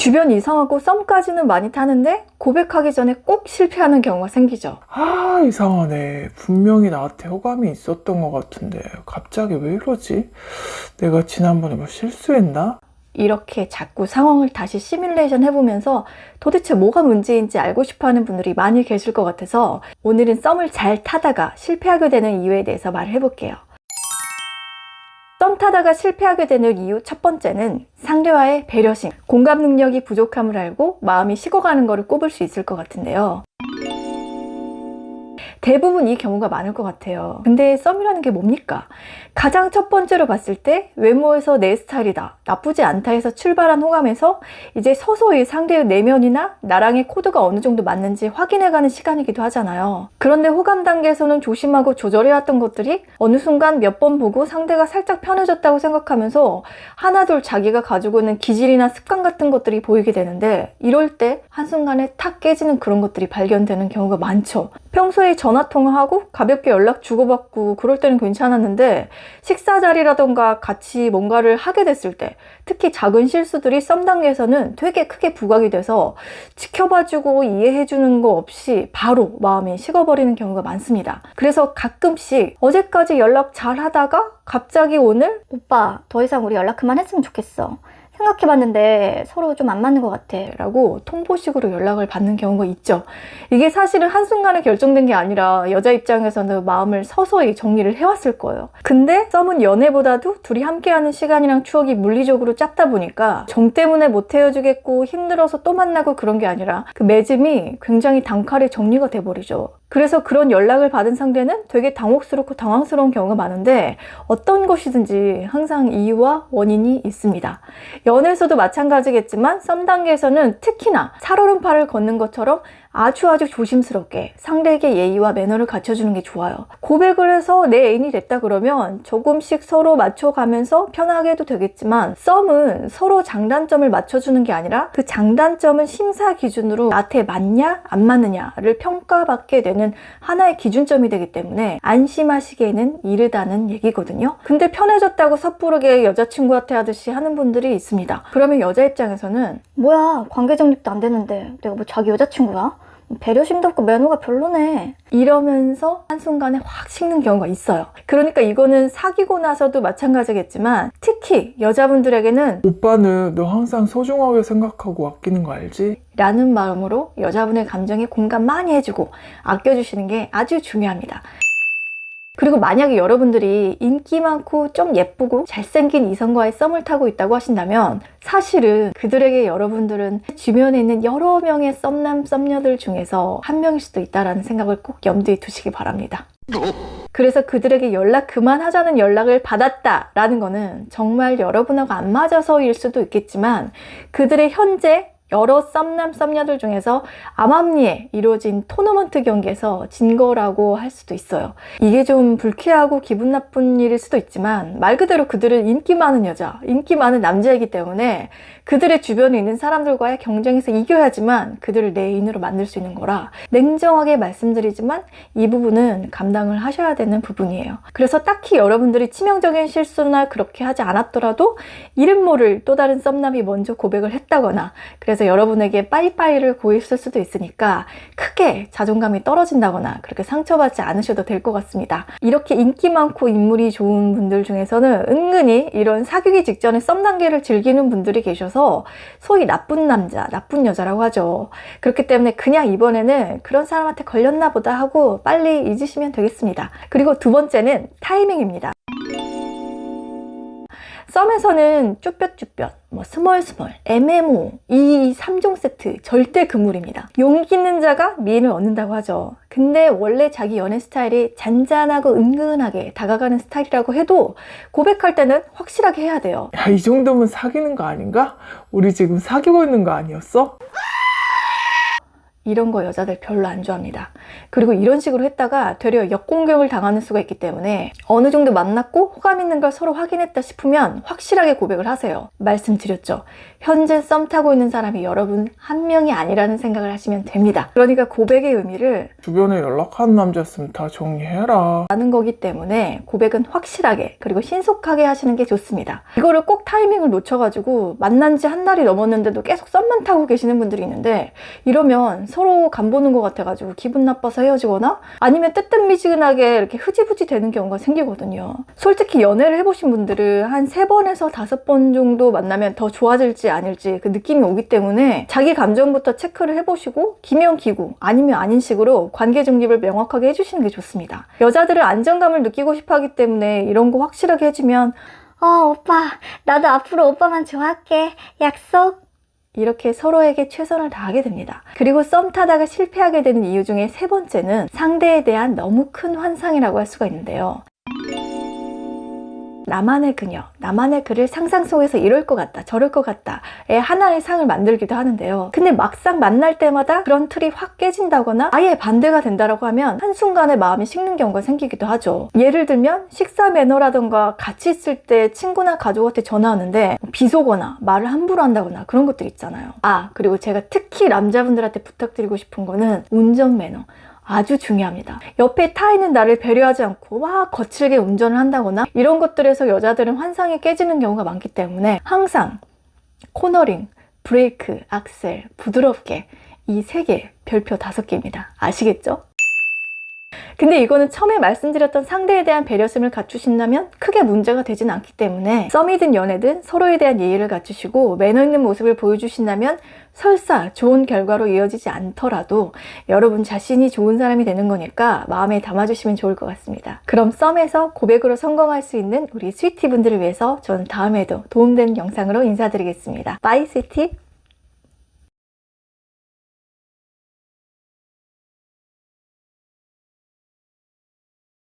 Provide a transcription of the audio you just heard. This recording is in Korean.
주변 이성하고 썸까지는 많이 타는데 고백하기 전에 꼭 실패하는 경우가 생기죠. 아, 이상하네. 분명히 나한테 호감이 있었던 것 같은데 갑자기 왜 이러지? 내가 지난번에 뭐 실수했나? 이렇게 자꾸 상황을 다시 시뮬레이션 해보면서 도대체 뭐가 문제인지 알고 싶어하는 분들이 많이 계실 것 같아서 오늘은 썸을 잘 타다가 실패하게 되는 이유에 대해서 말을 해볼게요. 썸 타다가 실패하게 되는 이유 첫 번째는 상대와의 배려심, 공감 능력이 부족함을 알고 마음이 식어가는 것을 꼽을 수 있을 것 같은데요. 대부분 이 경우가 많을 것 같아요. 근데 썸이라는 게 뭡니까? 가장 첫 번째로 봤을 때 외모에서 내 스타일이다, 나쁘지 않다 해서 출발한 호감에서 이제 서서히 상대의 내면이나 나랑의 코드가 어느 정도 맞는지 확인해가는 시간이기도 하잖아요. 그런데 호감 단계에서는 조심하고 조절해왔던 것들이 어느 순간 몇 번 보고 상대가 살짝 편해졌다고 생각하면서 하나둘 자기가 가지고 있는 기질이나 습관 같은 것들이 보이게 되는데 이럴 때 한순간에 탁 깨지는 그런 것들이 발견되는 경우가 많죠. 평소에 전화통화하고 가볍게 연락 주고받고 그럴 때는 괜찮았는데 식사 자리라던가 같이 뭔가를 하게 됐을 때 특히 작은 실수들이 썸 단계에서는 되게 크게 부각이 돼서 지켜봐주고 이해해주는 거 없이 바로 마음이 식어버리는 경우가 많습니다. 그래서 가끔씩 어제까지 연락 잘 하다가 갑자기 오늘 오빠, 더 이상 우리 연락 그만했으면 좋겠어. 생각해봤는데 서로 좀 안 맞는 것 같아. 라고 통보식으로 연락을 받는 경우가 있죠. 이게 사실은 한순간에 결정된 게 아니라 여자 입장에서는 마음을 서서히 정리를 해왔을 거예요. 근데 썸은 연애보다도 둘이 함께하는 시간이랑 추억이 물리적으로 짧다 보니까 정 때문에 못 헤어지겠고 힘들어서 또 만나고 그런 게 아니라 그 맺음이 굉장히 단칼에 정리가 돼버리죠. 그래서 그런 연락을 받은 상대는 되게 당혹스럽고 당황스러운 경우가 많은데 어떤 것이든지 항상 이유와 원인이 있습니다. 연애에서도 마찬가지겠지만 썸 단계에서는 특히나 살얼음팔을 걷는 것처럼 아주 조심스럽게 상대에게 예의와 매너를 갖춰주는 게 좋아요. 고백을 해서 내 애인이 됐다 그러면 조금씩 서로 맞춰가면서 편하게 해도 되겠지만 썸은 서로 장단점을 맞춰주는 게 아니라 그 장단점을 심사 기준으로 나한테 맞냐 안 맞느냐를 평가받게 되는 하나의 기준점이 되기 때문에 안심하시기에는 이르다는 얘기거든요. 근데 편해졌다고 섣부르게 여자친구한테 하듯이 하는 분들이 있습니다. 그러면 여자 입장에서는 뭐야, 관계 정립도 안 되는데 내가 뭐 자기 여자친구야? 배려심도 없고 매너가 별로네. 이러면서 한순간에 확 식는 경우가 있어요. 그러니까 이거는 사귀고 나서도 마찬가지겠지만 특히 여자분들에게는 오빠는 너 항상 소중하게 생각하고 아끼는 거 알지? 라는 마음으로 여자분의 감정에 공감 많이 해주고 아껴주시는 게 아주 중요합니다. 그리고 만약에 여러분들이 인기 많고 좀 예쁘고 잘생긴 이성과의 썸을 타고 있다고 하신다면 사실은 그들에게 여러분들은 주변에 있는 여러 명의 썸남 썸녀들 중에서 한 명일 수도 있다는 생각을 꼭 염두에 두시기 바랍니다. 그래서 그들에게 연락 그만하자는 연락을 받았다라는 거는 정말 여러분하고 안 맞아서일 수도 있겠지만 그들의 현재 여러 썸남 썸녀들 중에서 암암리에 이루어진 토너먼트 경기에서 진 거라고 할 수도 있어요. 이게 좀 불쾌하고 기분 나쁜 일일 수도 있지만 말 그대로 그들은 인기 많은 여자, 인기 많은 남자이기 때문에 그들의 주변에 있는 사람들과의 경쟁에서 이겨야지만 그들을 내 애인으로 만들 수 있는 거라 냉정하게 말씀드리지만 이 부분은 감당을 하셔야 되는 부분이에요. 그래서 딱히 여러분들이 치명적인 실수나 그렇게 하지 않았더라도 이름 모를 또 다른 썸남이 먼저 고백을 했다거나 그래서 여러분에게 빠이빠이를 고했을 수도 있으니까 크게 자존감이 떨어진다거나 그렇게 상처받지 않으셔도 될 것 같습니다. 이렇게 인기 많고 인물이 좋은 분들 중에서는 은근히 이런 사귀기 직전에 썸 단계를 즐기는 분들이 계셔서 소위 나쁜 남자, 나쁜 여자라고 하죠. 그렇기 때문에 그냥 이번에는 그런 사람한테 걸렸나 보다 하고 빨리 잊으시면 되겠습니다. 그리고 두 번째는 타이밍입니다. 썸에서는 쭈뼛쭈뼛, 스멀, MMO 이 3종 세트 절대 금물입니다. 용기 있는 자가 미인을 얻는다고 하죠. 근데 원래 자기 연애 스타일이 잔잔하고 은근하게 다가가는 스타일이라고 해도 고백할 때는 확실하게 해야 돼요. 야, 이 정도면 사귀는 거 아닌가? 우리 지금 사귀고 있는 거 아니었어? 이런 거 여자들 별로 안 좋아합니다. 그리고 이런 식으로 했다가 되려 역공격을 당하는 수가 있기 때문에 어느 정도 만났고 호감 있는 걸 서로 확인했다 싶으면 확실하게 고백을 하세요. 말씀드렸죠. 현재 썸 타고 있는 사람이 여러분 한 명이 아니라는 생각을 하시면 됩니다. 그러니까 고백의 의미를 주변에 연락하는 남자였으면 다 정리해라. 아는 거기 때문에 고백은 확실하게 그리고 신속하게 하시는 게 좋습니다. 이거를 꼭 타이밍을 놓쳐가지고 만난 지 한 달이 넘었는데도 계속 썸만 타고 계시는 분들이 있는데 이러면 서로 간보는 것 같아가지고 기분 나빠서 헤어지거나 아니면 뜨뜻미지근하게 이렇게 흐지부지 되는 경우가 생기거든요. 솔직히 연애를 해보신 분들은 한 3번에서 5번 정도 만나면 더 좋아질지 아닐지 그 느낌이 오기 때문에 자기 감정부터 체크를 해보시고 기면 기고 아니면 아닌 식으로 관계 중립을 명확하게 해주시는 게 좋습니다. 여자들은 안정감을 느끼고 싶어 하기 때문에 이런 거 확실하게 해주면 오빠, 나도 앞으로 오빠만 좋아할게. 약속? 이렇게 서로에게 최선을 다하게 됩니다. 그리고 썸 타다가 실패하게 되는 이유 중에 3번째는 상대에 대한 너무 큰 환상이라고 할 수가 있는데요. 나만의 그녀, 나만의 그를 상상 속에서 이럴 것 같다, 저럴 것 같다의 하나의 상을 만들기도 하는데요. 근데 막상 만날 때마다 그런 틀이 확 깨진다거나 아예 반대가 된다라고 하면 한순간에 마음이 식는 경우가 생기기도 하죠. 예를 들면 식사 매너라던가 같이 있을 때 친구나 가족한테 전화하는데 비속어나 말을 함부로 한다거나 그런 것들 있잖아요. 그리고 제가 특히 남자분들한테 부탁드리고 싶은 거는 운전 매너. 아주 중요합니다. 옆에 타 있는 나를 배려하지 않고 막 거칠게 운전을 한다거나 이런 것들에서 여자들은 환상이 깨지는 경우가 많기 때문에 항상 코너링, 브레이크, 악셀, 부드럽게 이 3개, 별표 5개입니다. 아시겠죠? 근데 이거는 처음에 말씀드렸던 상대에 대한 배려심을 갖추신다면 크게 문제가 되진 않기 때문에 썸이든 연애든 서로에 대한 예의를 갖추시고 매너 있는 모습을 보여주신다면 설사 좋은 결과로 이어지지 않더라도 여러분 자신이 좋은 사람이 되는 거니까 마음에 담아주시면 좋을 것 같습니다. 그럼 썸에서 고백으로 성공할 수 있는 우리 스위티 분들을 위해서 저는 다음에도 도움되는 영상으로 인사드리겠습니다. 바이 스위티!